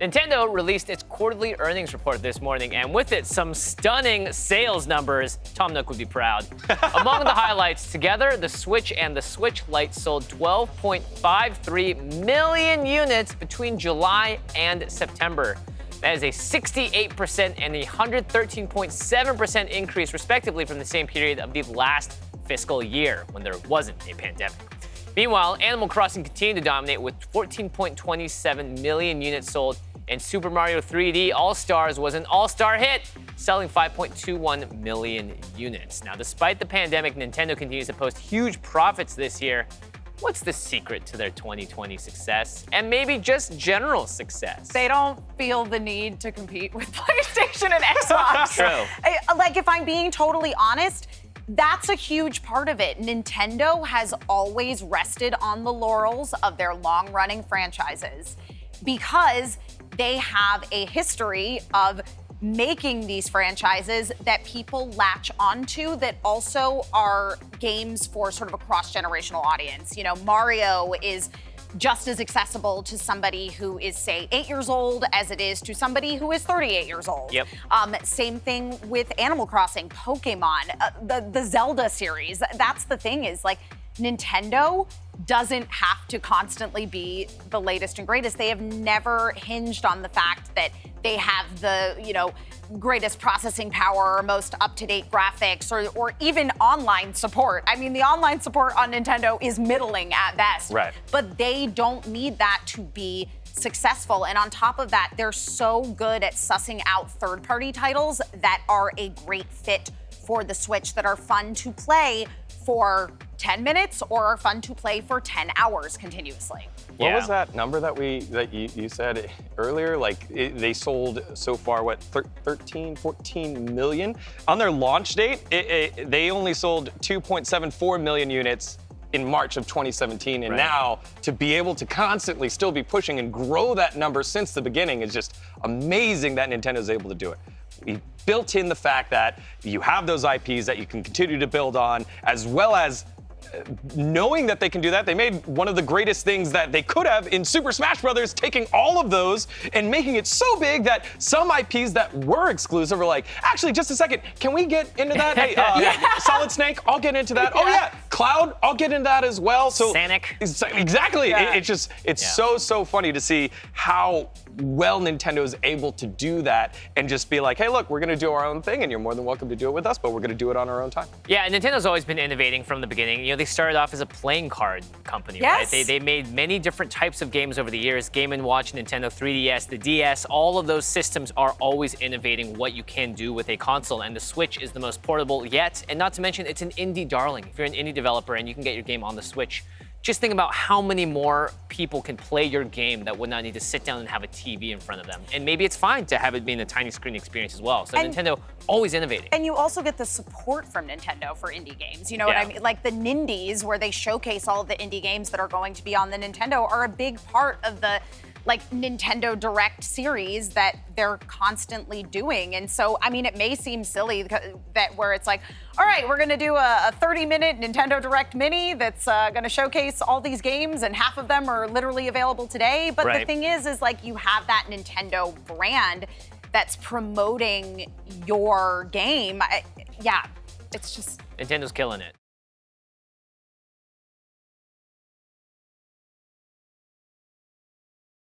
Nintendo released its quarterly earnings report this morning, and with it, some stunning sales numbers. Tom Nook would be proud. Among the highlights, together, the Switch and the Switch Lite sold 12.53 million units between July and September. That is a 68% and a 113.7% increase, respectively, from the same period of the last fiscal year, when there wasn't a pandemic. Meanwhile, Animal Crossing continued to dominate with 14.27 million units sold, and Super Mario 3D All-Stars was an all-star hit, selling 5.21 million units. Now, despite the pandemic, Nintendo continues to post huge profits this year. What's the secret to their 2020 success? And maybe just general success? They don't feel the need to compete with PlayStation and Xbox. True. Like, if I'm being totally honest, that's a huge part of it. Nintendo has always rested on the laurels of their long-running franchises because they have a history of making these franchises that people latch onto that also are games for sort of a cross-generational audience. You know, Mario is just as accessible to somebody who is, say, 8 years old as it is to somebody who is 38 years old. Yep. Same thing with Animal Crossing, Pokemon, the Zelda series. That's the thing, is like, Nintendo doesn't have to constantly be the latest and greatest. They have never hinged on the fact that they have the, greatest processing power or most up-to-date graphics or even online support. I mean, the online support on Nintendo is middling at best. Right. But they don't need that to be successful. And on top of that, they're so good at sussing out third-party titles that are a great fit for the Switch, that are fun to play for 10 minutes or are fun to play for 10 hours continuously. What was that number that you said earlier? Like, they sold so far, what, 13, 14 million? On their launch date, they only sold 2.74 million units in March of 2017. And now to be able to constantly still be pushing and grow that number since the beginning is just amazing that Nintendo's able to do it. We built in the fact that you have those IPs that you can continue to build on, as well as knowing that they can do that. They made one of the greatest things that they could have in Super Smash Bros., taking all of those and making it so big that some IPs that were exclusive were like, actually, just a second, can we get into that? Hey, Solid Snake, I'll get into that. Oh yeah, Cloud, I'll get into that as well. So Sonic. Exactly. Yeah. It's so funny to see how well Nintendo is able to do that and just be like, hey, look, we're gonna do our own thing and you're more than welcome to do it with us, but we're gonna do it on our own time. Yeah, Nintendo's always been innovating from the beginning. They started off as a playing card company, yes. right? They made many different types of games over the years. Game & Watch, Nintendo 3DS, the DS, all of those systems are always innovating what you can do with a console, and the Switch is the most portable yet, and not to mention, it's an indie darling. If you're an indie developer and you can get your game on the Switch, just think about how many more people can play your game that would not need to sit down and have a TV in front of them. And maybe it's fine to have it be in a tiny screen experience as well. So Nintendo always innovating. And you also get the support from Nintendo for indie games. You know what I mean? Like the Nindies, where they showcase all of the indie games that are going to be on the Nintendo, are a big part of the Nintendo Direct series that they're constantly doing. And so, I mean, it may seem silly that where it's like, all right, we're gonna do a 30-minute Nintendo Direct Mini that's gonna showcase all these games, and half of them are literally available today. But the thing is like, you have that Nintendo brand that's promoting your game. It's just... Nintendo's killing it.